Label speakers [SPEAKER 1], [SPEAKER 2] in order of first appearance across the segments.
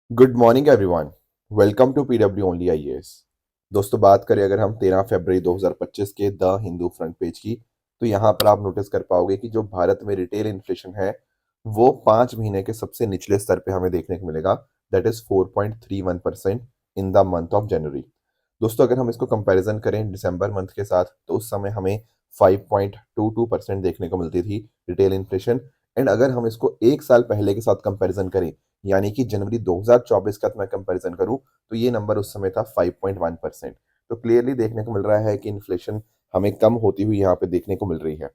[SPEAKER 1] Good morning everyone. Welcome to PW only IAS. दोस्तों, बात करें अगर हम 13 फरवरी 2025 के द हिंदू फ्रंट पेज की, तो यहाँ पर आप नोटिस कर पाओगे कि जो भारत में रिटेल इन्फ्लेशन है वो 5 महीने के सबसे निचले स्तर पे हमें देखने को मिलेगा। That is 4.31% in the month of January. दोस्तों, अगर हम इसको कंपैरिजन करें दिसंबर मंथ के साथ, तो उस समय हमें 5.22% देखने को मिलती थी रिटेल इन्फ्लेशन। एंड अगर हम इसको एक साल पहले के साथ कंपैरिजन करें, यानी कि जनवरी 2024 का मैं कंपैरिजन करूं, तो ये नंबर उस समय था 5.1%। तो क्लियरली देखने को मिल रहा है कि इन्फ्लेशन हमें कम होती हुई यहाँ पे देखने को मिल रही है।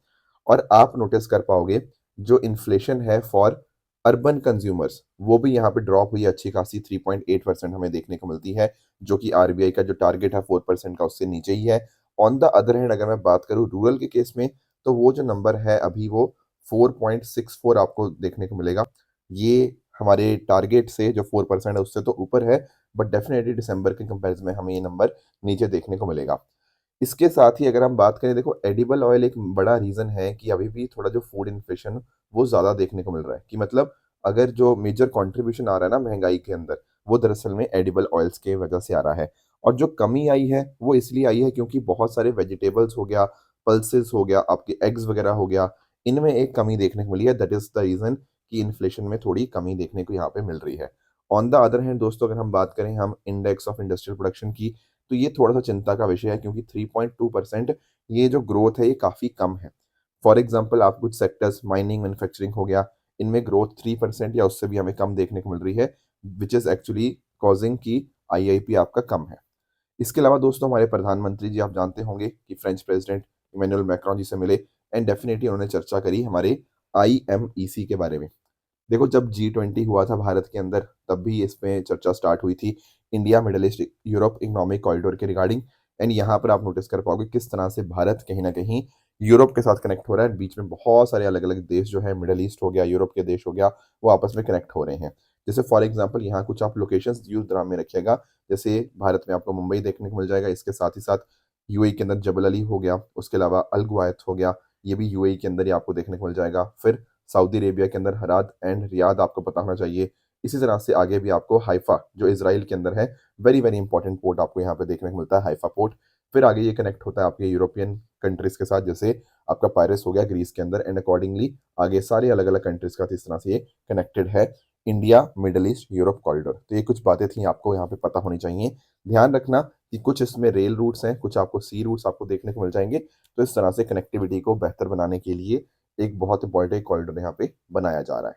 [SPEAKER 1] और आप नोटिस कर पाओगे जो इन्फ्लेशन है फॉर अर्बन कंज्यूमर्स, वो भी यहाँ पे ड्रॉप हुई है अच्छी खासी 3.8% हमें देखने को मिलती है, जो कि आरबीआई का जो टारगेट है 4% का, उससे नीचे ही है। ऑन द अदर हैंड अगर मैं बात करूँ रूरल के केस में, तो वो जो नंबर है अभी वो 4.64 आपको देखने को मिलेगा। ये हमारे टारगेट से जो 4% है उससे तो ऊपर है, बट डेफिनेटली दिसंबर के कंपैरिजन में हमें ये नंबर नीचे देखने को मिलेगा। इसके साथ ही अगर हम बात करें, देखो एडिबल ऑयल एक बड़ा रीजन है कि अभी भी थोड़ा जो फूड इन्फ्लेशन वो ज्यादा देखने को मिल रहा है, कि मतलब अगर जो मेजर कंट्रीब्यूशन आ रहा है ना महंगाई के अंदर, वो दरअसल में एडिबल ऑयल्स के वजह से आ रहा है। और जो कमी आई है वो इसलिए आई है क्योंकि बहुत सारे वेजिटेबल्स हो गया, पल्सेस हो गया, आपके एग्स वगैरह हो गया, इनमें एक कमी देखने को मिली है। दैट इज द रीजन कि इन्फ्लेशन में थोड़ी कमी देखने को यहाँ पे मिल रही है। ऑन द अदर हैंड दोस्तों, अगर हम बात करें हम इंडेक्स ऑफ इंडस्ट्रियल प्रोडक्शन की, तो ये थोड़ा सा चिंता का विषय है क्योंकि 3.2% ये जो ग्रोथ है ये काफ़ी कम है। फॉर एग्जांपल आप कुछ सेक्टर्स माइनिंग मैन्युफैक्चरिंग हो गया, इनमें ग्रोथ 3% या उससे भी हमें कम देखने को मिल रही है, विच इज़ एक्चुअली कॉजिंग कि आईआईपी आपका कम है। इसके अलावा दोस्तों, हमारे प्रधानमंत्री जी आप जानते होंगे कि फ्रेंच प्रेसिडेंट इमैनुअल मैक्रोन जी से मिले, एंड डेफिनेटली उन्होंने चर्चा करी हमारे आईएमईसी के बारे में। देखो, जब G20 हुआ था भारत के अंदर, तब भी इसमें चर्चा स्टार्ट हुई थी India middle east Europe economic corridor के रिगार्डिंग। एंड यहाँ पर आप नोटिस कर पाओगे किस तरह से भारत कहीं ना कहीं यूरोप के साथ कनेक्ट हो रहा है। बीच में बहुत सारे अलग अलग देश जो है, मिडल ईस्ट हो गया, यूरोप के देश हो गया, वो आपस में कनेक्ट हो रहे हैं। जैसे फॉर एग्जाम्पल यहाँ कुछ आप लोकेशंस यूज ड्राम में रखिएगा। जैसे भारत में आपको मुंबई देखने को मिल जाएगा, इसके साथ ही साथ यूएई के अंदर जबल अली हो गया, उसके अलावा अल गुआयत हो गया, ये भी यूएई के अंदर ही आपको देखने को मिल जाएगा। फिर सऊदी अरेबिया के अंदर हराद एंड रियाद आपको पता होना चाहिए। इसी तरह से आगे भी आपको हाइफा जो इसराइल के अंदर है, वेरी वेरी इंपॉर्टेंट पोर्ट आपको यहाँ पे देखने को मिलता है, हाइफा पोर्ट। फिर आगे ये कनेक्ट होता है आपके यूरोपियन कंट्रीज के साथ, जैसे आपका पायरस हो गया ग्रीस के अंदर, एंड अकॉर्डिंगली आगे सारे अलग अलग कंट्रीज का इस तरह से ये कनेक्टेड है India middle east Europe corridor. तो ये कुछ बातें थी आपको यहाँ पे पता होनी चाहिए। ध्यान रखना कि कुछ इसमें रेल रूट्स हैं, कुछ आपको सी रूट्स आपको देखने को मिल जाएंगे। तो इस तरह से कनेक्टिविटी को बेहतर बनाने के लिए एक बहुत इंपॉर्टेंट कॉरिडोर यहाँ पे बनाया जा रहा है।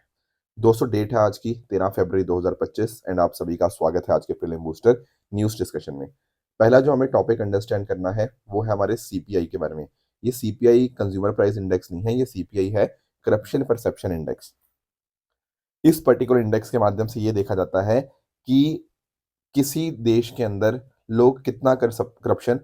[SPEAKER 1] दोस्तों, डेट है आज की 13 फरवरी 2025, एंड आप सभी का स्वागत है आज के प्रीलिम बूस्टर न्यूज डिस्कशन में। पहला जो हमें टॉपिक अंडरस्टैंड करना है वो है हमारे सीपीआई के बारे में। ये सीपीआई कंज्यूमर प्राइस इंडेक्स नहीं है, ये सीपीआई है करप्शन परसेप्शन इंडेक्स। इस पर्टिकुलर इंडेक्स के माध्यम से ये देखा जाता है कि किसी देश के अंदर लोग कितना कर करप्शन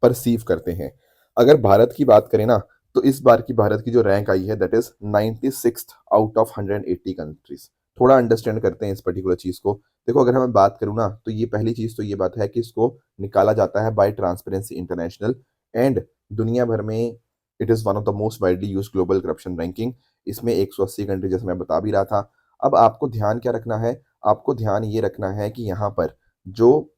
[SPEAKER 1] परसीव करते हैं। अगर भारत की बात करें ना, तो इस बार की भारत की जो रैंक आई है that is 96 out of 180 countries. थोड़ा अंडरस्टैंड करते हैं इस पर्टिकुलर चीज को। देखो, अगर मैं बात करूँ ना, तो ये पहली चीज तो ये बात है कि इसको निकाला जाता है बाय ट्रांसपेरेंसी इंटरनेशनल, एंड दुनिया भर में it is one of the most widely use global corruption ranking. इसमें 180 कंट्री, जैसे मैं बता भी रहा था। अब आपको ध्यान क्या रखना है, आपको ध्यान ये रखना है कि यहाँ पर जो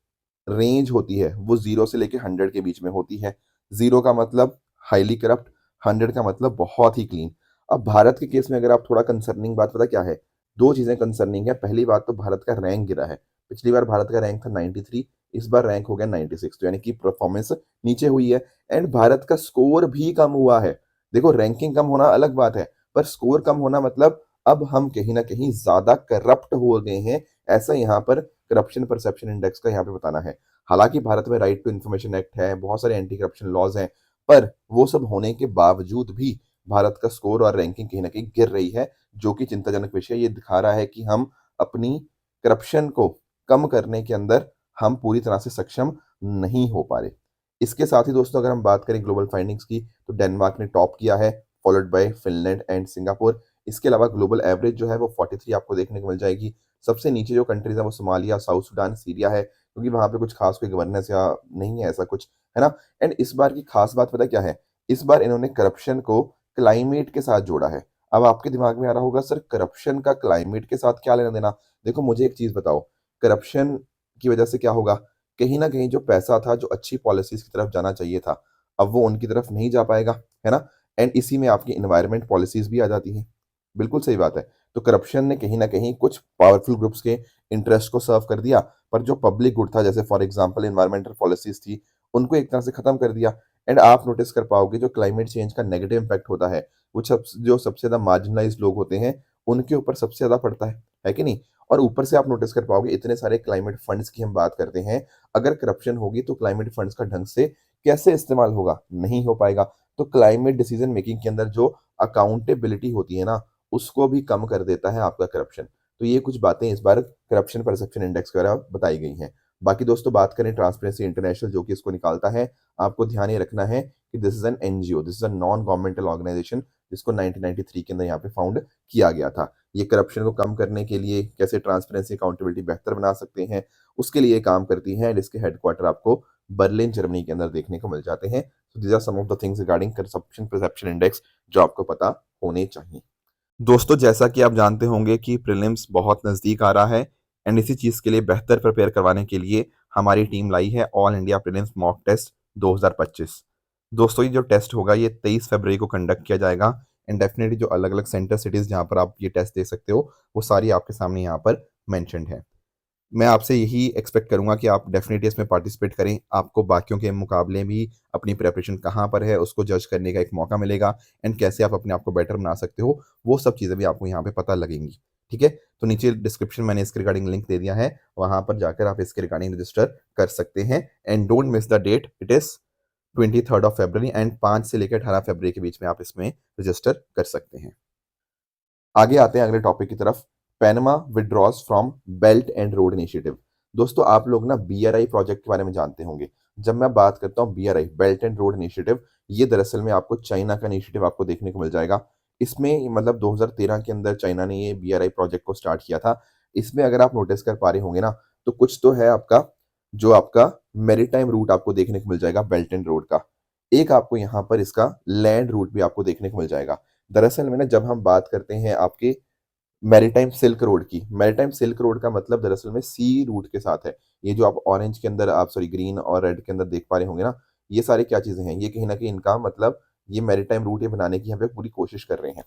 [SPEAKER 1] रेंज होती है वो 0 से लेके 100 के बीच में होती है। 0 का मतलब हाईली करप्ट, 100 का मतलब बहुत ही क्लीन। अब भारत के केस में अगर आप थोड़ा कंसर्निंग बात पता क्या है, दो चीजें कंसर्निंग है। पहली बात तो भारत का रैंक गिरा है। पिछली बार भारत का रैंक था 93, इस बार रैंक हो गया 96, तो यानी कि परफॉर्मेंस नीचे हुई है। एंड भारत का स्कोर भी कम हुआ है। देखो, रैंकिंग कम होना अलग बात है, पर स्कोर कम होना मतलब अब हम कहीं ना कहीं ज्यादा करप्ट हो गए हैं, ऐसा यहाँ पर करप्शन परसेप्शन इंडेक्स का यहाँ पे बताना है। हालांकि भारत में राइट टू इन्फॉर्मेशन एक्ट है, बहुत सारे एंटी करप्शन लॉज हैं, पर वो सब होने के बावजूद भी भारत का स्कोर और रैंकिंग कहीं ना कहीं गिर रही है, जो कि चिंताजनक विषय। ये दिखा रहा है कि हम अपनी करप्शन को कम करने के अंदर हम पूरी तरह से सक्षम नहीं हो पा रहे। इसके साथ ही दोस्तों, अगर हम बात करें ग्लोबल फाइंडिंग्स की, तो डेनमार्क ने टॉप किया है, followed by Finland and Singapore. इसके अलावा ग्लोबल एवरेज जो है वो 43 आपको देखने को मिल जाएगी। सबसे नीचे जो कंट्रीज है वो सोमालिया, साउथ सुडान, सीरिया है, क्योंकि वहां पे कुछ खास कोई गवर्नेंस या नहीं है ऐसा कुछ, है ना। एंड इस बार की खास बात पता क्या है, इस बार इन्होंने करप्शन को क्लाइमेट के साथ जोड़ा है। अब आपके दिमाग में आ रहा होगा, सर करप्शन का क्लाइमेट के साथ क्या लेना देना। देखो, मुझे एक चीज बताओ, करप्शन की वजह से क्या होगा, कहीं न कहीं जो पैसा था, जो अच्छी पॉलिसीज़ की तरफ जाना चाहिए था, अब वो उनकी तरफ नहीं जा पाएगा, है ना? एंड इसी में आपकी एनवायरनमेंट पॉलिसीज़ भी आ जाती हैं। बिल्कुल सही बात है। तो करप्शन ने कहीं न कहीं कुछ पावरफुल ग्रुप्स के इंटरेस्ट को सर्व कर दिया, पर जो पब्लिक गुड था, जैसे फॉर एग्ज़ाम्पल एनवायरमेंटल पॉलिसीज़ थी, उनको एक तरह से खत्म कर दिया। एंड आप नोटिस कर पाओगे जो क्लाइमेट चेंज का नेगेटिव इम्पैक्ट होता है, वो जो सबसे ज़्यादा मार्जिनलाइज़्ड लोग होते हैं, उनके ऊपर सबसे ज़्यादा पड़ता है कि नहीं? और ऊपर से आप नोटिस कर पाओगे इतने सारे क्लाइमेट फंड्स की हम बात करते हैं, अगर करप्शन होगी तो क्लाइमेट फंड्स का ढंग से कैसे इस्तेमाल होगा? नहीं हो पाएगा। तो क्लाइमेट डिसीज़न मेकिंग के अंदर जो अकाउंटेबिलिटी होती है ना, उसको भी कम कर देता है आपका करप्शन। तो ये कुछ बातें इस बार करप्शन परसेप्शन इंडेक्स द्वारा बताई गई हैं। बाकी दोस्तों बात करें ट्रांसपेरेंसी इंटरनेशनल जो कि इसको निकालता है, आपको ध्यान ये रखना है कि this is an NGO, this is a non governmental organisation जिसको 1993 के अंदर यहाँ पे फाउंड किया गया था। ये करप्शन को कम करने के लिए कैसे ट्रांसपेरेंसी अकाउंटेबिलिटी बेहतर बना सकते हैं, उसके लिए काम करती हैं एंड इसके हेडक्वार्टर आपको बर्लिन जर्मनी के अंदर देखने को मिल जाते हैं। So these are some of the things regarding corruption perception index जो आपको पता होने चाहिए। दोस्तों जैसा कि आप जानते होंगे कि प्रीलिम्स बहुत नज़दीक आ रहा है एंड इसी चीज़ के लिए बेहतर प्रिपेयर करवाने के लिए हमारी टीम लाई है all India prelims mock test 2025। दोस्तों ये जो टेस्ट होगा ये 23 फरवरी को कंडक्ट किया जाएगा एंड डेफिनेटली जो अलग-अलग सेंटर सिटीज़ जहाँ पर आप ये टेस्ट दे सकते हो, वो सारी आपके सामने यहाँ पर मेंशन्ड है। मैं आपसे यही एक्सपेक्ट करूँगा कि आप डेफ़िनेटली इसमें पार्टिसिपेट करें। आपको बाकियों के मुकाबले भी अपनी प्रिपरेशन कहाँ पर है, उसको जज करने का एक मौका मिलेगा एंड कैसे आप अपने आप को बेटर बना सकते हो, वो सब चीज़ें भी आपको यहाँ पे पता लगेंगी। ठीक है? तो नीचे डिस्क्रिप्शन मैंने इसके रिगार्डिंग लिंक दे दिया है, वहाँ पर जाकर आप इसके रिगार्डिंग रजिस्टर कर सकते हैं and don't miss the date, it is 23rd of February and 5 से लेकर 18 फरवरी के बीच में आप इसमें रजिस्टर कर सकते हैं। आगे आते हैं अगले टॉपिक की तरफ। Panama withdraws from belt and road initiative. दोस्तों आप लोग ना बीआरआई प्रोजेक्ट के बारे में जानते होंगे। जब मैं बात करता हूँ BRI belt and road initiative, ये दरअसल में आपको चाइना का इनिशिएटिव आपको देखने को मिल जाएगा। इसमें मतलब 2013 के अंदर चाइना ने ये बीआरआई प्रोजेक्ट को स्टार्ट किया था। इसमें अगर आप नोटिस कर पा रहे होंगे ना, तो कुछ तो है आपका, जो आपका मैरीटाइम रूट आपको देखने को मिल जाएगा बेल्ट एंड रोड का। एक आपको यहाँ पर इसका लैंड रूट भी आपको देखने को मिल जाएगा। दरअसल में ना जब हम बात करते हैं आपके मैरीटाइम सिल्क रोड की, मैरीटाइम सिल्क रोड का मतलब दरअसल में सी रूट के साथ है। ये जो आप ऑरेंज के अंदर आप सॉरी ग्रीन और रेड के अंदर देख पा रहे होंगे ना, ये सारी क्या चीज़ें हैं, ये कहीं न कहीं इनका मतलब ये मैरीटाइम रूट ये बनाने की यहाँ पे पूरी कोशिश कर रहे हैं।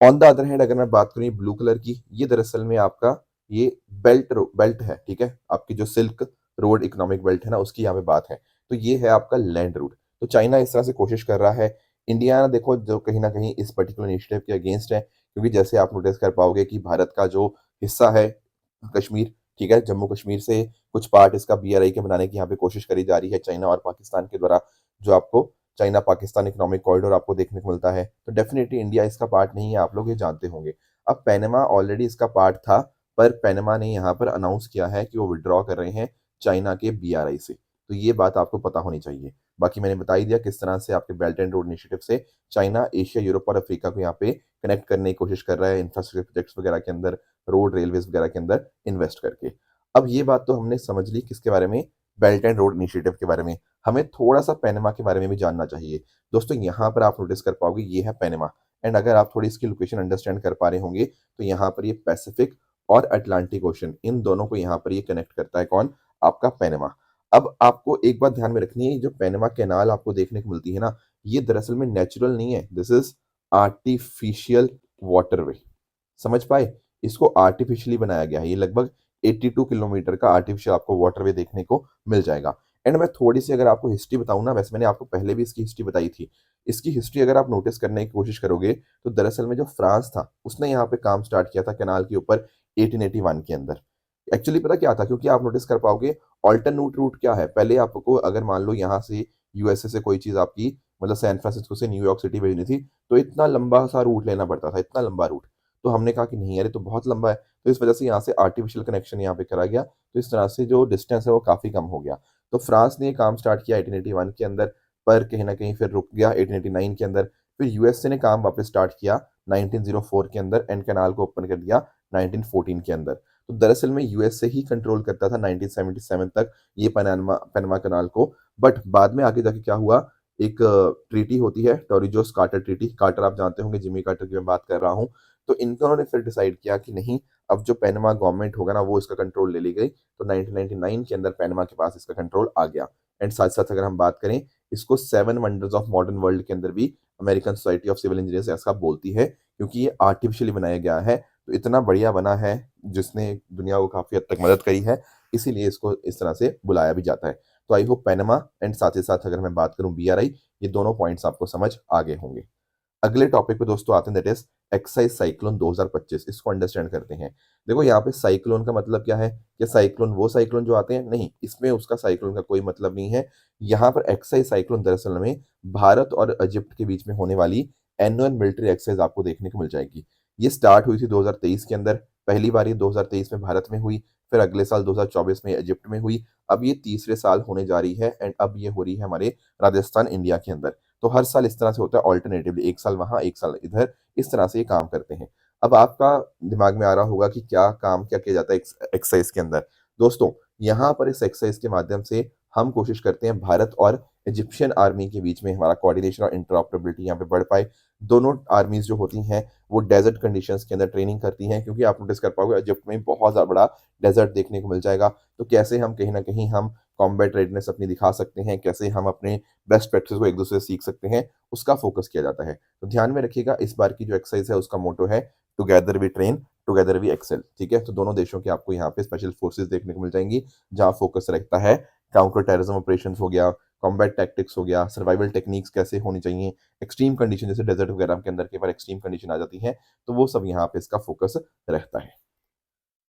[SPEAKER 1] ऑन द अदर हैंड अगर मैं बात करूँ ये ब्लू कलर की, ये दरअसल में आपका ये बेल्ट है, ठीक है? आपकी जो सिल्क रोड इकोनॉमिक बेल्ट है ना, उसकी यहाँ पे बात है। तो ये है आपका लैंड रूट। तो चाइना इस तरह से कोशिश कर रहा है। इंडिया देखो जो कहीं न कहीं इस पर्टिकुलर इनिशिएटिव के अगेंस्ट है, क्योंकि जैसे आप नोटिस कर पाओगे कि भारत का जो हिस्सा है कश्मीर, ठीक है? जम्मू कश्मीर से कुछ पार्ट इसका बीआरआई के बनाने की यहाँ पे कोशिश करी जा रही है चाइना और पाकिस्तान के द्वारा, जो आपको चाइना पाकिस्तान इकोनॉमिक कॉरिडोर आपको देखने को मिलता है। तो डेफिनिटली इंडिया इसका पार्ट नहीं है, आप लोग ये जानते होंगे। अब पैनामा ऑलरेडी इसका पार्ट था, पर पैनामा ने यहाँ पर अनाउंस किया है कि वो विथड्रॉ कर रहे हैं चाइना के बीआरआई से। तो ये बात आपको पता होनी चाहिए। बाकी मैंने बता ही दिया किस तरह से आपके बेल्ट एंड रोड इनिशिएटिव से चाइना, एशिया, यूरोप और अफ्रीका को यहाँ पे कनेक्ट करने की कोशिश कर रहा है इंफ्रास्ट्रक्चर प्रोजेक्ट्स वगैरह के अंदर, रोड, रेलवेज़ वगैरह के अंदर इन्वेस्ट करके। अब ये बात तो हमने समझ ली किसके बारे में, बेल्ट एंड रोड इनिशिएटिव के बारे में। हमें थोड़ा-सा पैनामा के बारे में भी जानना चाहिए। दोस्तों यहाँ पर आप नोटिस कर पाओगे ये है पैनामा एंड अगर आप थोड़ी इसकी लोकेशन अंडरस्टैंड कर पा रहे होंगे, तो यहाँ पर ये पैसिफिक और अटलांटिक ओशन इन दोनों को यहाँ पर ये कनेक्ट करता है कौन? आपका पैनामा। अब आपको एक बात ध्यान में रखनी है, ये जो पैनामा कैनाल आपको देखने को मिलती है ना, ये दरअसल में नेचुरल नहीं है, दिस इज़ आर्टिफिशियल वाटरवे। समझ पाए? इसको आर्टिफिशियली बनाया गया है। ये लगभग 82 किलोमीटर का आर्टिफिशियल आपको वाटरवे देखने को मिल जाएगा। एंड मैं थोड़ी-सी अगर आपको हिस्ट्री बताऊँ ना, वैसे मैंने आपको पहले भी इसकी हिस्ट्री बताई थी। इसकी हिस्ट्री अगर आप नोटिस करने की कोशिश करोगे, तो दरअसल में जो फ्रांस था, उसने यहाँ पे काम स्टार्ट किया था कैनाल के ऊपर 1881 के अंदर। एक्चुअली पता क्या था? क्योंकि आप नोटिस कर पाओगे अल्टरनेट रूट क्या है? पहले आपको अगर मान लो यहाँ से यूएसए से कोई चीज़ आपकी मतलब सैन फ्रांसिस्को से न्यूयॉर्क सिटी भेजनी थी, तो इतना लंबा-सा रूट लेना पड़ता था, इतना लंबा रूट। तो हमने कहा कि नहीं यार ये तो बहुत लंबा है, तो इस वजह से यहाँ से आर्टिफिशियल कनेक्शन यहाँ पे करा गया, तो इस तरह से जो डिस्टेंस है वो काफ़ी कम हो गया। तो फ्रांस ने ये काम स्टार्ट किया 1881 के अंदर, पर कहीं न कहीं फिर रुक गया 1889 के अंदर, फिर यूएसए ने काम वापस स्टार्ट किया 1904 के अंदर एंड कैनाल को ओपन कर दिया 1914 के अंदर। तो दरअसल में यूएसए ही कंट्रोल करता था 1977 तक ये पनामा पनामा कैनाल को, बट बाद में आगे जाके क्या हुआ, एक ट्रीटी होती है टोरिजोस कार्टर ट्रीटी, कार्टर आप जानते होंगे जिमी कार्टर की मैं बात कर रहा हूँ। तो इन्होंने फिर डिसाइड किया कि नहीं, अब जो पैनमा गवर्नमेंट होगा ना वो इसका कंट्रोल ले ली गई, तो 1999 के अंदर पैनमा के पास इसका कंट्रोल आ गया। एंड साथ साथ अगर हम बात करें, इसको 7 वंडर्स ऑफ मॉडर्न वर्ल्ड के अंदर भी American society of civil engineers ऐसा बोलती है, क्योंकि ये आर्टिफिशियली बनाया गया है, तो इतना बढ़िया बना है जिसने दुनिया को काफ़ी हद तक मदद करी है, इसीलिए इसको इस तरह से बुलाया भी जाता है। तो आई होप पैनमा एंड साथ ही साथ अगर मैं बात करूं बीआरआई, ये दोनों पॉइंट्स आपको समझ आ गए होंगे। अगले टॉपिक पे दोस्तों आते हैं, दैट इज एक्साइज साइक्लोन 2025। इसको अंडरस्टैंड करते हैं। देखो यहाँ पे साइक्लोन का मतलब क्या है, कि साइक्लोन वो साइक्लोन जो आते हैं, नहीं, इसमें उसका साइक्लोन का कोई मतलब नहीं है। यहाँ पर एक्साइज साइक्लोन दरअसल में भारत और इजिप्ट के बीच में होने वाली एनुअल मिलिट्री एक्सरसाइज आपको देखने को मिल जाएगी। ये स्टार्ट हुई थी 2023 के अंदर, पहली बार ये 2023 में भारत में हुई, फिर अगले साल 2024 में इजिप्ट में हुई, अब ये तीसरे साल होने जा रही है, एंड अब ये हो रही है हमारे राजस्थान इंडिया के अंदर। तो हर साल इस तरह से होता है ऑल्टरनेटिवली, एक साल वहां एक साल इधर, इस तरह से ये काम करते हैं। अब आपका दिमाग में आ रहा होगा कि क्या काम क्या किया जाता है एक्सरसाइज के अंदर। दोस्तों, यहाँ पर इस एक्सरसाइज के माध्यम से हम कोशिश करते हैं भारत और इजिप्शियन आर्मी के बीच में हमारा कोऑर्डिनेशन और इंटरऑपरेबिलिटी यहाँ पे बढ़ पाए। दोनों आर्मीज जो होती हैं वो डेजर्ट कंडीशंस के अंदर ट्रेनिंग करती हैं, क्योंकि आप नोटिस कर पाओगे इजिप्ट में बहुत ज़्यादा बड़ा डेजर्ट देखने को मिल जाएगा। तो कैसे हम कहीं ना कहीं हम कॉम्बैट रेडनेस अपनी दिखा सकते हैं, कैसे हम अपने बेस्ट प्रैक्टिस को एक दूसरे से सीख सकते हैं, उसका फोकस किया जाता है। तो ध्यान में रखिएगा, इस बार की जो एक्सरसाइज है उसका मोटो है together we train together we excel. ठीक है, तो दोनों देशों के आपको यहाँ पे स्पेशल फोर्सेस देखने को मिल जाएंगी, जहाँ फोकस रहता है काउंटर टेररिज्म ऑपरेशंस हो गया, कॉम्बैट टैक्टिक्स हो गया, सर्वाइवल टेक्निक्स कैसे होनी चाहिए, एक्सट्रीम कंडीशन जैसे डेजर्ट वगैरह के अंदर के बार एक्सट्रीम कंडीशन आ जाती है, तो वो सब यहाँ पे इसका फोकस रहता है।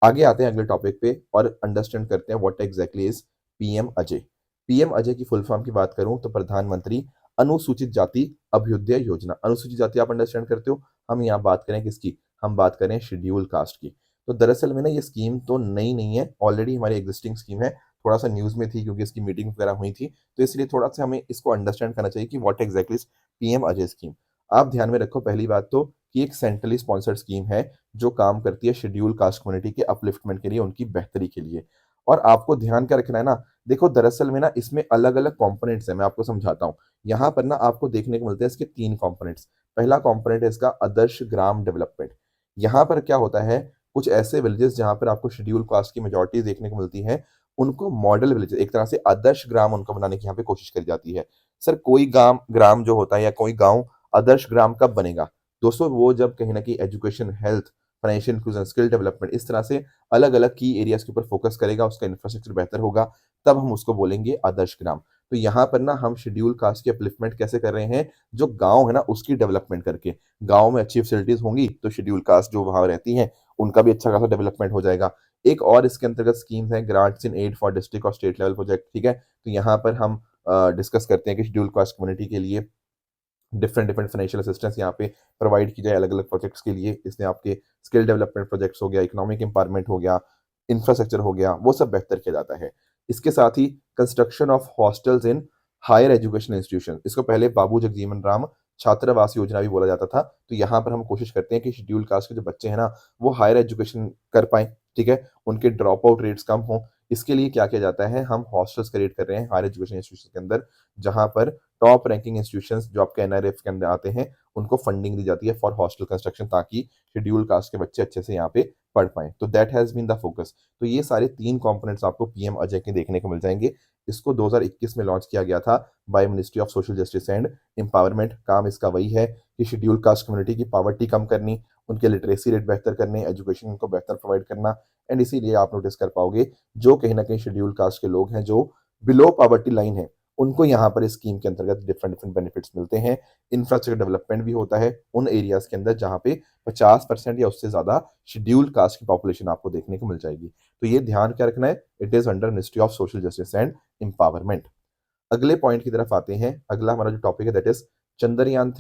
[SPEAKER 1] आगे आते हैं अगले टॉपिक पे और अंडरस्टैंड करते हैं what exactly is PM Ajay. PM Ajay की फुल फॉर्म की बात करूं तो प्रधानमंत्री अनुसूचित जाति अभ्युदय योजना। अनुसूचित जाति आप अंडरस्टैंड करते हो, हम यहाँ बात करें किसकी, हम बात करें शेड्यूल कास्ट की। तो दरअसल में ना ये स्कीम तो नई नहीं है, ऑलरेडी हमारी एग्जिस्टिंग स्कीम है, थोड़ा सा न्यूज में थी क्योंकि इसकी मीटिंग वगैरह हुई थी, तो इसलिए थोड़ा सा हमें इसको अंडरस्टैंड करना चाहिए कि what exactly is PM Ajay scheme. आप ध्यान में रखो पहली बात तो कि एक सेंट्रली स्पॉन्सर्ड स्कीम है, जो काम करती है शेड्यूल कास्ट कम्युनिटी के अपलिफ्टमेंट के लिए, उनकी बेहतरी के लिए। और आपको ध्यान क्या रखना है ना, देखो दरअसल में ना इसमें अलग अलग कंपोनेंट्स हैं, मैं आपको समझाता हूँ। यहाँ पर ना आपको देखने को मिलते हैं इसके 3 कंपोनेंट्स। पहला कंपोनेंट है इसका आदर्श ग्राम डेवलपमेंट। यहाँ पर क्या होता है, कुछ ऐसे विलेजेस जहाँ पर आपको शेड्यूल कास्ट की मेजोरिटी देखने को मिलती है, उनको मॉडल विलेजेस, एक तरह से आदर्श ग्राम उनको बनाने की यहाँ पे कोशिश करी जाती है। सर कोई ग्राम ग्राम जो होता है या कोई गांव आदर्श ग्राम कब बनेगा दोस्तों, वो जब कहीं ना कहीं education, health, financial inclusion, skill development, इस तरह से अलग अलग की एरियाज के ऊपर फोकस करेगा, उसका इंफ्रास्ट्रक्चर बेहतर होगा, तब हम उसको बोलेंगे आदर्श ग्राम। तो यहाँ पर ना हम शेड्यूल कास्ट की अपलिफ्टमेंट कैसे कर रहे हैं, जो गांव है ना उसकी डेवलपमेंट करके। गांव में अच्छी फैसिलिटीज होंगी तो शेड्यूल कास्ट जो वहां रहती हैं उनका भी अच्छा खासा डेवलपमेंट हो जाएगा। एक और इसके अंतर्गत स्कीम्स हैं grants in aid for district और स्टेट लेवल प्रोजेक्ट। ठीक है, तो यहाँ पर हम डिस्कस करते हैं कि शेड्यूल कास्ट कम्युनिटी के लिए डिफरेंट डिफरेंट फाइनेंशियल असिस्टेंस यहाँ पे प्रोवाइड की जाए अलग अलग प्रोजेक्ट्स के लिए। इसमें आपके स्किल डेवलपमेंट प्रोजेक्ट्स हो गया, इकोनॉमिक एम्पावरमेंट हो गया, इंफ्रास्ट्रक्चर हो गया, वो सब बेहतर किया जाता है। इसके साथ ही construction of hostels in higher education institution, इसको पहले बाबू जगजीवन राम छात्रावास योजना भी बोला जाता था। तो यहाँ पर हम कोशिश करते हैं कि शेड्यूल कास्ट के जो बच्चे हैं ना वो हायर एजुकेशन कर पाए, ठीक है, उनके ड्रॉप आउट रेट्स कम हो। इसके लिए क्या किया जाता है, हम हॉस्टल्स क्रिएट कर रहे हैं हायर एजुकेशन इंस्टीट्यूशन के अंदर, जहां पर टॉप रैंकिंग इंस्टीट्यूशंस जो आपके एनआरएफ के अंदर आते हैं उनको फंडिंग दी जाती है फॉर हॉस्टल कंस्ट्रक्शन, ताकि शेड्यूल कास्ट के बच्चे अच्छे से यहाँ पे पढ़ पाएं। तो that has been the focus. तो ये सारे 3 कंपोनेंट्स आपको पीएम अजय के देखने को मिल जाएंगे। इसको 2021 में लॉन्च किया गया था by ministry of social justice and empowerment. काम इसका वही है कि शेड्यूल कास्ट कम्युनिटी की पॉवर्टी कम करनी, उनके लिटरेसी रेट बेहतर करने, एजुकेशन उनको बेहतर प्रोवाइड करना। एंड इसीलिए आप नोटिस कर पाओगे जो कहीं ना कहीं शेड्यूल कास्ट के लोग हैं जो बिलो पॉवर्टी लाइन है, उनको यहाँ पर इस स्कीम के अंतर्गत डिफरेंट डिफरेंट बेनिफिट्स मिलते हैं। इंफ्रास्ट्रक्चर डेवलपमेंट भी होता है उन एरियाज के अंदर जहाँ पे 50% या उससे ज्यादा शेड्यूल कास्ट की पॉपुलेशन आपको देखने को मिल जाएगी। तो ये ध्यान क्या रखना है, it is under ministry of social justice and empowerment. अगले पॉइंट की तरफ आते हैं। अगला हमारा जो टॉपिक है that is Chandrayaan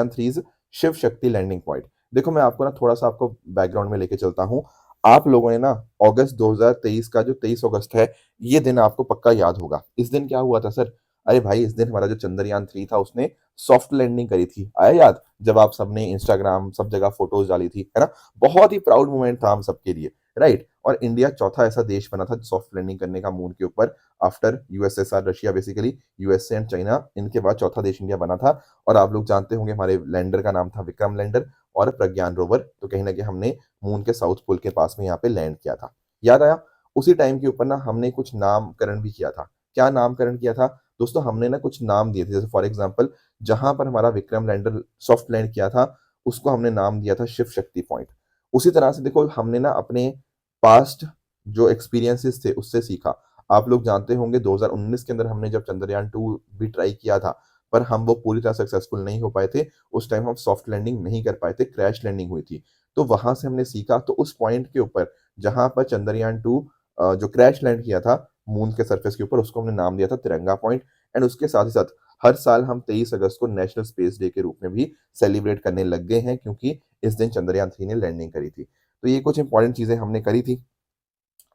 [SPEAKER 1] 3 Shiv Shakti landing point. देखो मैं आपको ना थोड़ा सा आपको बैकग्राउंड में लेके चलता हूँ। आप लोगों ने ना अगस्त 2023 का जो 23 अगस्त है, ये दिन आपको पक्का याद होगा। इस दिन क्या हुआ था सर, अरे भाई इस दिन हमारा जो चंद्रयान 3 था उसने सॉफ्ट लैंडिंग करी थी। आया याद, जब आप सबने इंस्टाग्राम सब जगह फोटोज डाली थी, है ना, बहुत ही प्राउड मोमेंट था हम सबके लिए, राइट। और इंडिया चौथा ऐसा देश बना था सॉफ्ट लैंडिंग करने का मून के ऊपर, after USSR, Russia basically, USA and China, इनके बाद चौथा देश इंडिया बना था। और आप लोग जानते होंगे हमारे लैंडर का नाम था विक्रम लैंडर, और प्रज्ञान रोवर, तो कहीं ना कहीं हमने मून के साउथ पोल के पास में यहाँ पे लैंड किया था। याद आया? उसी टाइम के ऊपर ना हमने कुछ नामकरण भी किया था। क्या नामकरण किया था दोस्तों? हमने ना कुछ नाम दिए थे, जैसे फॉर एग्जाम्पल जहां पर हमारा विक्रम लैंडर सॉफ्ट लैंड किया था उसको हमने नाम दिया था शिव शक्ति पॉइंट। उसी तरह से देखो हमने ना अपने पास्ट जो एक्सपीरियंसेस थे उससे सीखा। आप लोग जानते होंगे 2019 के अंदर हमने जब चंद्रयान 2 भी ट्राई किया था, पर हम वो पूरी तरह सक्सेसफुल नहीं हो पाए थे। उस टाइम हम सॉफ्ट लैंडिंग नहीं कर पाए थे, क्रैश लैंडिंग हुई थी। तो वहां से हमने सीखा, तो उस पॉइंट के ऊपर जहां पर चंद्रयान 2 जो क्रैश लैंड किया था मून के सरफेस के ऊपर, उसको हमने नाम दिया था तिरंगा पॉइंट। एंड उसके साथ ही साथ हर साल हम 23 अगस्त को नेशनल स्पेस डे के रूप में भी सेलिब्रेट करने लग गए हैं, क्योंकि इस दिन चंद्रयान 3 ने लैंडिंग करी थी। तो ये कुछ इंपॉर्टेंट चीजें हमने करी थी।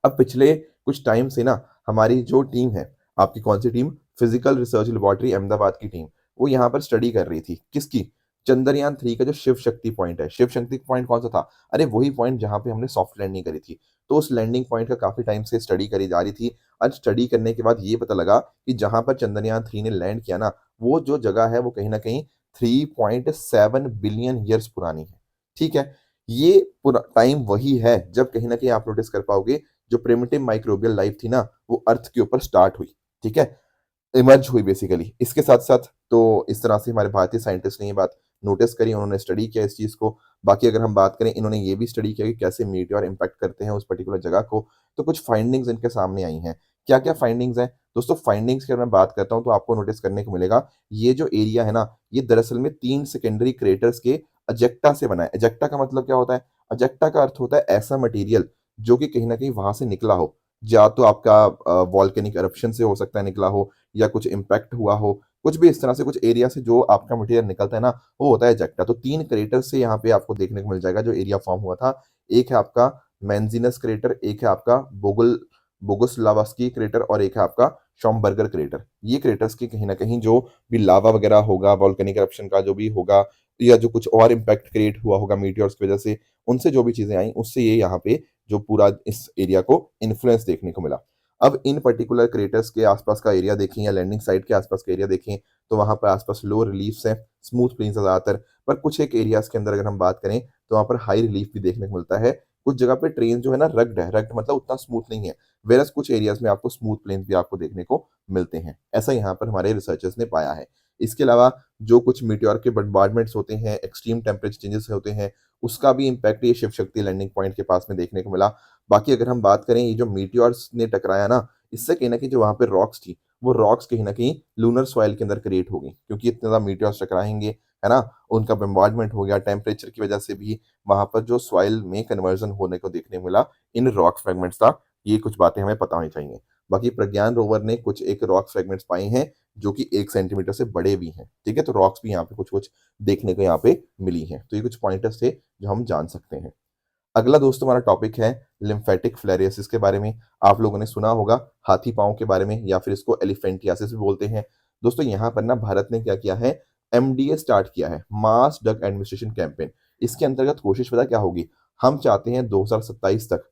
[SPEAKER 1] अब पिछले कुछ टाइम से ना हमारी जो टीम है, आपकी कौन सी team? Physical research laboratory Ahmedabad की टीम, वो यहाँ पर स्टडी कर रही थी। किसकी? चंद्रयान 3 का जो शिव शक्ति पॉइंट है। शिव शक्ति पॉइंट कौन सा था? अरे वही पॉइंट जहाँ पे हमने सॉफ्ट लैंडिंग करी थी। तो उस लैंडिंग पॉइंट का काफी टाइम से स्टडी करी जा रही थी। आज स्टडी करने के बाद ये पता लगा कि जहां पर चंद्रयान 3 ने लैंड किया ना, वो जो जगह है वो कहीं ना कहीं 3.7 बिलियन ईयर्स पुरानी है। ठीक है? ये पूरा टाइम वही है जब कहीं ना कहीं आप नोटिस कर पाओगे जो प्रिमिटिव माइक्रोबियल लाइफ थी ना, वो अर्थ के ऊपर स्टार्ट हुई। ठीक है? इमर्ज हुई बेसिकली। इसके साथ साथ तो इस तरह से हमारे भारतीय साइंटिस्ट ने ये बात नोटिस करी, उन्होंने स्टडी किया इस चीज़ को। बाकी अगर हम बात करें, इन्होंने ये भी स्टडी किया कि कैसे मीटियोर इम्पैक्ट करते हैं उस पर्टिकुलर जगह को। तो कुछ फाइंडिंग्स इनके सामने आई हैं। क्या क्या फाइंडिंग्स हैं दोस्तों? फाइंडिंग्स की अगर मैं बात करता हूँ तो आपको नोटिस करने को मिलेगा, ये जो एरिया है ना, ये दरअसल में 3 सेकेंडरी क्रेटर्स के अजेक्टा से बना है। अजेक्टा का मतलब क्या होता है? अजेक्टा का अर्थ होता है ऐसा मटेरियल जो कि कहीं ना कहीं वहां से निकला हो। या तो आपका वॉल्केनिक eruption से हो सकता है निकला हो, या कुछ इम्पैक्ट हुआ हो, कुछ भी इस तरह से कुछ एरिया से जो आपका मटेरियल निकलता है ना, वो होता है एजेक्टा। तो 3 क्रेटर से यहाँ पे आपको देखने को मिल जाएगा जो एरिया फॉर्म हुआ था। एक है आपका मेंजिनस क्रेटर, एक है आपका बोगुल बोगुस्लावस्की क्रेटर, और एक है आपका शॉमबर्गर क्रेटर। ये क्रेटर्स की कहीं ना कहीं जो भी लावा वगैरह होगा, वॉल्केनिक eruption का जो भी होगा, या जो कुछ और इम्पैक्ट क्रिएट हुआ होगा मीटियोर्स की वजह से, उनसे जो भी चीजें आई उससे ये यहाँ पे जो पूरा इस एरिया को इन्फ्लुएंस देखने को मिला। अब इन पर्टिकुलर क्रेटर्स के आसपास का एरिया देखें या लैंडिंग साइट के आसपास का एरिया देखें, तो वहां पर आसपास लो रिलीफ्स हैं, स्मूथ प्लेन्स है ज्यादातर। पर कुछ एक एरियाज के अंदर अगर हम बात करें तो वहां पर हाई रिलीफ भी देखने को मिलता है। कुछ जगह पे ट्रेन जो है ना रग्ड है, रग्ड मतलब उतना स्मूथ नहीं है। वेरस कुछ एरियाज में आपको स्मूथ प्लेन्स भी आपको देखने को मिलते हैं। ऐसा यहाँ पर हमारे रिसर्चर्स ने पाया है। इसके अलावा जो कुछ मीटियोर के बम्बार्डमेंट्स होते हैं, एक्सट्रीम टेम्परेचर चेंजेस होते हैं, उसका भी इम्पैक्ट ये शिव शक्ति लैंडिंग पॉइंट के पास में देखने को मिला। बाकी अगर हम बात करें, ये जो मीटियोर्स ने टकराया ना, इससे कहीं ना कहीं जो वहां पे रॉक्स थी, वो रॉक्स कहीं ना कहीं लूनर सॉइल के अंदर क्रिएट हो गई, क्योंकि इतने ज्यादा मीटियोर्स टकराएंगे, है ना, उनका बम्बार्डमेंट हो गया, टेम्परेचर की वजह से भी वहां पर जो सॉइल में कन्वर्जन होने को देखने को मिला इन रॉक फ्रेगमेंट्स का। ये कुछ बातें हमें पता होनी चाहिए। बाकी प्रज्ञान रोवर ने कुछ एक रॉक फ्रेगमेंट्स पाए हैं जो कि 1 सेंटीमीटर से बड़े भी हैं। ठीक है? तो रॉक्स भी यहाँ पे कुछ कुछ देखने को यहाँ पे मिली हैं। तो ये कुछ पॉइंटर्स थे जो हम जान सकते हैं। अगला दोस्तों हमारा टॉपिक है लिम्फेटिक फ्लेरियासिस के बारे में। आप लोगों ने सुना होगा हाथी पांव के बारे में, या फिर इसको एलिफेंटियासिस भी बोलते हैं। दोस्तों यहाँ पर ना भारत ने क्या किया है, एमडीए स्टार्ट किया है, मास ड्रग एडमिनिस्ट्रेशन कैंपेन। इसके अंतर्गत कोशिश पता क्या होगी? हम चाहते हैं 2027 तक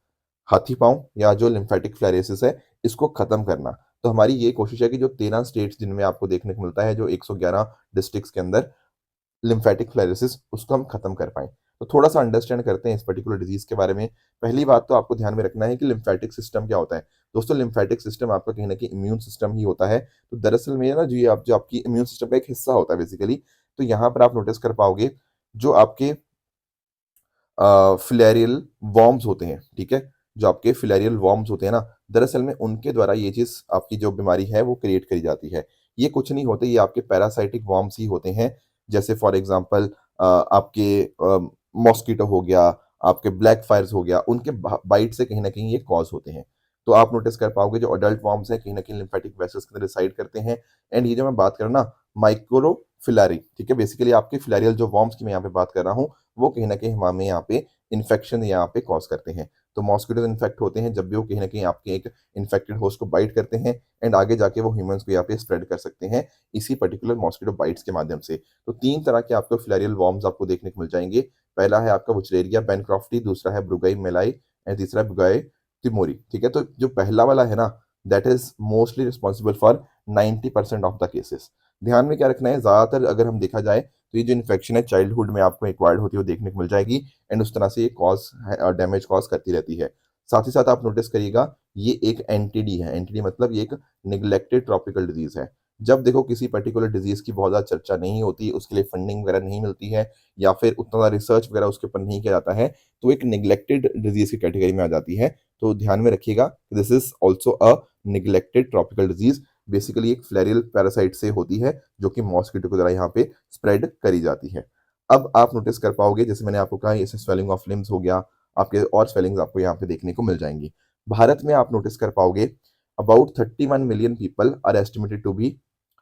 [SPEAKER 1] हाथी पांव या जो लिम्फेटिक फ्लेरियासिस है इसको खत्म करना। तो हमारी ये कोशिश है कि जो 13 स्टेट्स जिनमें आपको देखने को मिलता है, जो 111 डिस्ट्रिक्ट्स के अंदर लिम्फेटिक फ्लेरोसिस, उसको हम खत्म कर पाएं। तो थोड़ा सा अंडरस्टैंड करते हैं इस पर्टिकुलर डिजीज के बारे में। पहली बात तो आपको ध्यान में रखना है कि लिम्फेटिक सिस्टम क्या होता है। दोस्तों लिम्फेटिक सिस्टम आपका कहीं ना कहीं इम्यून सिस्टम ही होता है। तो दरअसल में ना जो आपकी इम्यून सिस्टम का एक हिस्सा होता है बेसिकली। तो यहाँ पर आप नोटिस कर पाओगे जो आपके फिलेरियल वॉर्म्स होते हैं। ठीक है? जो आपके फिलेरियल वॉर्म्स होते हैं ना, दरअसल में उनके द्वारा ये चीज आपकी जो बीमारी है वो क्रिएट करी जाती है। ये कुछ नहीं होते, ये आपके पैरासाइटिक वॉर्म्स ही होते हैं। जैसे फॉर एग्जांपल आपके मॉस्किटो हो गया, आपके ब्लैक फायर्स हो गया, उनके बाइट से कहीं ना कहीं ये कॉज होते हैं। तो आप नोटिस कर पाओगे जो अडल्ट वॉर्म्स हैं कहीं ना कहीं लिम्फेटिक वेसल्स के अंदर रिसाइड करते हैं। एंड ये जो मैं बात कर रहा ना, माइक्रो फिलारी, ठीक है, बेसिकली आपके फिलारियल जो वॉर्म्स की मैं यहाँ पे बात कर रहा हूँ, वो कहीं ना कहीं हमें यहाँ पे इन्फेक्शन यहाँ पे कॉज करते हैं। तो मॉस्किटोज इन्फेक्ट होते हैं जब भी वो कहीं ना कहीं आपके एक इन्फेक्टेड होस्ट को बाइट करते हैं, एंड आगे जाके वो ह्यूमंस को यहाँ पे स्प्रेड कर सकते हैं इसी पर्टिकुलर मॉस्किटो बाइट्स के माध्यम से। तो 3 तरह के आपको फिलेरियल वॉर्म्स आपको देखने को मिल जाएंगे। पहला है आपका वुचरेरिया बेनक्रॉफ्टी, दूसरा है ब्रुगाई मेलाई, एंड तीसरा है ब्रुगाई तिमोरी। ठीक है? तो जो पहला वाला है ना, that is mostly responsible for 90% of the cases. ध्यान में क्या रखना है, ज़्यादातर अगर हम देखा जाए तो ये जो इन्फेक्शन है चाइल्डहुड में आपको एक्वायर्ड होती है वो देखने को मिल जाएगी, एंड उस तरह से ये कॉज डैमेज कॉज करती रहती है। साथ ही साथ आप नोटिस करिएगा, ये एक एनटीडी है। एनटीडी मतलब ये एक निग्लेक्टेड ट्रॉपिकल डिजीज है। जब देखो किसी पर्टिकुलर डिजीज की बहुत ज़्यादा चर्चा नहीं होती, उसके लिए फंडिंग वगैरह नहीं मिलती है, या फिर उतना ज़्यादा रिसर्च वगैरह उसके ऊपर नहीं किया जाता है, तो एक निग्लेक्टेड डिजीज की कैटेगरी में आ जाती है। तो ध्यान में रखिएगा, this is also a neglected tropical disease. Basically एक फ्लैरियल पैरासाइट से होती है, जो कि मॉस्किटो के द्वारा यहाँ पे स्प्रेड करी जाती है। अब आप नोटिस कर पाओगे, जैसे मैंने आपको कहा, जैसे स्वेलिंग ऑफ लिम्स हो गया, आपके और स्वेलिंग्स आपको यहाँ पे देखने को मिल जाएंगी। भारत में आप नोटिस कर पाओगे about 31 million people are estimated to be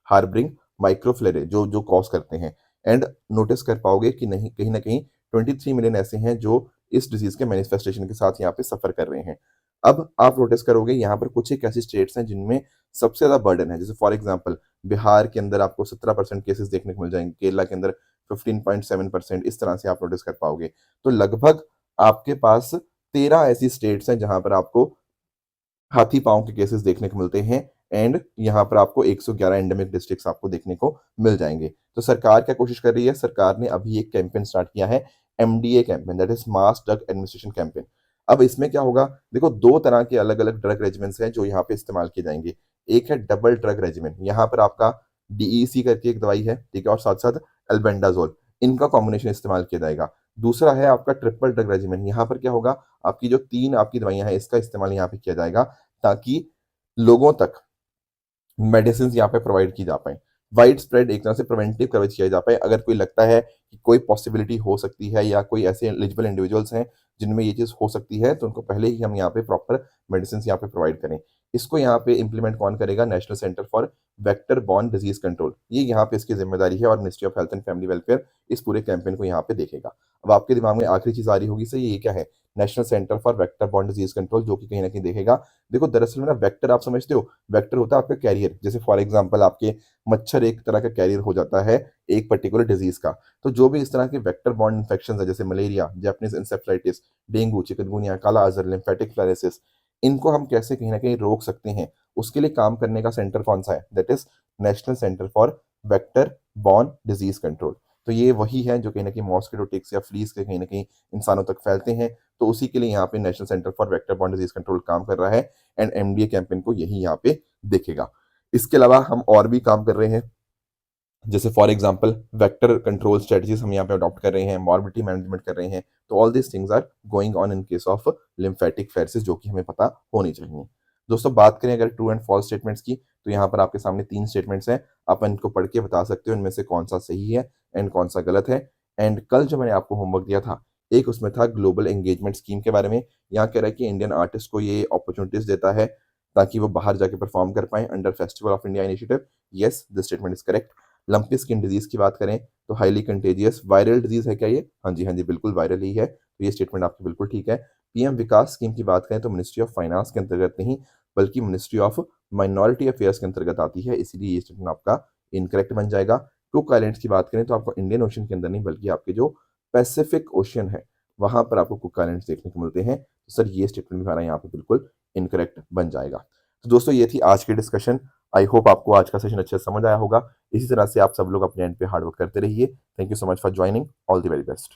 [SPEAKER 1] harbouring microfilariae, जो जो कॉज करते हैं। एंड नोटिस कर पाओगे कि नहीं, कहीं ना कहीं 23 मिलियन ऐसे हैं जो इस डिजीज के मैनिफेस्टेशन के साथ यहाँ पे सफर कर रहे हैं। अब आप नोटिस करोगे यहाँ पर कुछ एक ऐसी स्टेट्स हैं जिनमें सबसे ज्यादा बर्डन है। जैसे फॉर एग्जांपल बिहार के अंदर आपको 17% केसेस देखने को मिल जाएंगे, केरला के अंदर 15.7%, इस तरह से आप नोटिस कर पाओगे। तो लगभग आपके पास 13 ऐसी स्टेट्स हैं जहां पर आपको हाथी पांव के केसेस देखने को मिलते हैं, एंड यहाँ पर आपको 111 एंडेमिक डिस्ट्रिक्ट्स आपको देखने को मिल जाएंगे। तो सरकार क्या कोशिश कर रही है, सरकार ने अभी एक कैंपेन स्टार्ट किया है, MDA campaign, that is mass drug administration campaign. अब इसमें क्या होगा, देखो दो तरह के अलग अलग ड्रग रेजिमेंट्स हैं जो यहाँ पे इस्तेमाल किए जाएंगे। एक है डबल ड्रग रेजिमेंट, यहाँ पर आपका डीईसी करके एक दवाई है, ठीक है, और साथ साथ एल्बेंडाजोल, इनका कॉम्बिनेशन इस्तेमाल किया जाएगा। दूसरा है आपका ट्रिपल ड्रग रेजिमेंट, यहाँ पर क्या होगा, आपकी जो तीन आपकी दवाइयां हैं इसका इस्तेमाल यहाँ पे किया जाएगा, ताकि लोगों तक मेडिसिन यहाँ पे प्रोवाइड की जा पाए, वाइड स्प्रेड एक तरह से प्रिवेंटिव कवरेज किया जा पाए। अगर कोई लगता है कि कोई पॉसिबिलिटी हो सकती है या कोई ऐसे एलिजिबल इंडिविजुअल्स हैं जिनमें ये चीज़ हो सकती है, तो उनको पहले ही हम यहाँ पे प्रॉपर मेडिसिन यहाँ पे प्रोवाइड करें। इसको यहाँ पे इंप्लीमेंट कौन करेगा, national centre for vector borne disease control, ये यहाँ पे इसकी जिम्मेदारी है, और ministry of health and family welfare इस पूरे कैंपेन को यहाँ पे देखेगा। अब आपके दिमाग में आखिरी चीज आ रही होगी, सही ये क्या है, national centre for vector borne disease control, जो कि कहीं ना कहीं देखेगा। देखो दरअसल में ना, वेक्टर आप समझते हो, वेक्टर होता है आपका कैरियर। जैसे फॉर एग्जांपल आपके मच्छर एक तरह का कैरियर हो जाता है एक पर्टिकुलर डिजीज का। तो जो भी इस तरह के वेक्टर बॉर्न इन्फेक्शन है, जैसे malaria, Japanese encephalitis, dengue, chikungunya, काला अजहर, लिम्फेटिक फ्लैरेसिस, इनको हम कैसे कहीं ना कहीं रोक सकते हैं, उसके लिए काम करने का सेंटर कौन सा है, that is national centre for vector borne disease control. तो ये वही है जो कहीं ना कहीं मॉस्किटो टिक्स या फ्लीज के कहीं ना कहीं इंसानों तक फैलते हैं। तो उसी के लिए यहाँ पे national centre for vector borne disease control काम कर रहा है, एंड एमडीए कैंपेन को यही यहाँ पे देखेगा। इसके अलावा हम और भी काम कर रहे हैं, जैसे for example vector control strategies हम यहाँ पे अडॉप्ट कर रहे हैं, मॉर्बिडिटी मैनेजमेंट कर रहे हैं। तो all this things are going on in case of lymphatic filariasis, जो कि हमें पता होनी चाहिए। दोस्तों बात करें अगर ट्रू एंड फॉल्स स्टेटमेंट्स की, तो यहाँ पर आपके सामने 3 स्टेटमेंट्स हैं, आप इनको पढ़ के बता सकते हो इनमें से कौन सा सही है एंड कौन सा गलत है। एंड कल जो मैंने आपको होमवर्क दिया था, एक उसमें था ग्लोबल एंगेजमेंट स्कीम के बारे में। यहाँ कह रहा है कि इंडियन आर्टिस्ट को ये अपॉर्चुनिटीज देता है ताकि वो बाहर जाके परफॉर्म कर पाए under festival of India initiative. Yes, this statement is correct. Lumpy skin disease की बात करें तो हाईली कंटेजियस वायरल डिजीज है क्या ये, हाँ जी हाँ जी, बिल्कुल वायरल ही है, तो ये स्टेटमेंट आपकी बिल्कुल ठीक है। पीएम विकास स्कीम की बात करें तो मिनिस्ट्री ऑफ फाइनेंस के अंतर्गत नहीं, बल्कि मिनिस्ट्री ऑफ माइनॉरिटी अफेयर्स के अंतर्गत आती है, इसीलिए ये स्टेटमेंट आपका इनकरेक्ट बन जाएगा। कुक आइलैंड्स की बात करें तो आपको इंडियन ओशन के अंदर नहीं, बल्कि आपके जो पैसिफिक ओशन है वहां पर आपको कुक आइलैंड्स देखने को मिलते हैं। तो सर ये स्टेटमेंट भी हमारा यहाँ पे बिल्कुल इनकरेक्ट बन जाएगा। तो दोस्तों ये थी आज की डिस्कशन। आई होप आपको आज का सेशन अच्छे से समझ आया होगा। इसी तरह से आप सब लोग अपने एंड पे हार्ड वर्क करते रहिए। Thank you so much for joining, all the very best.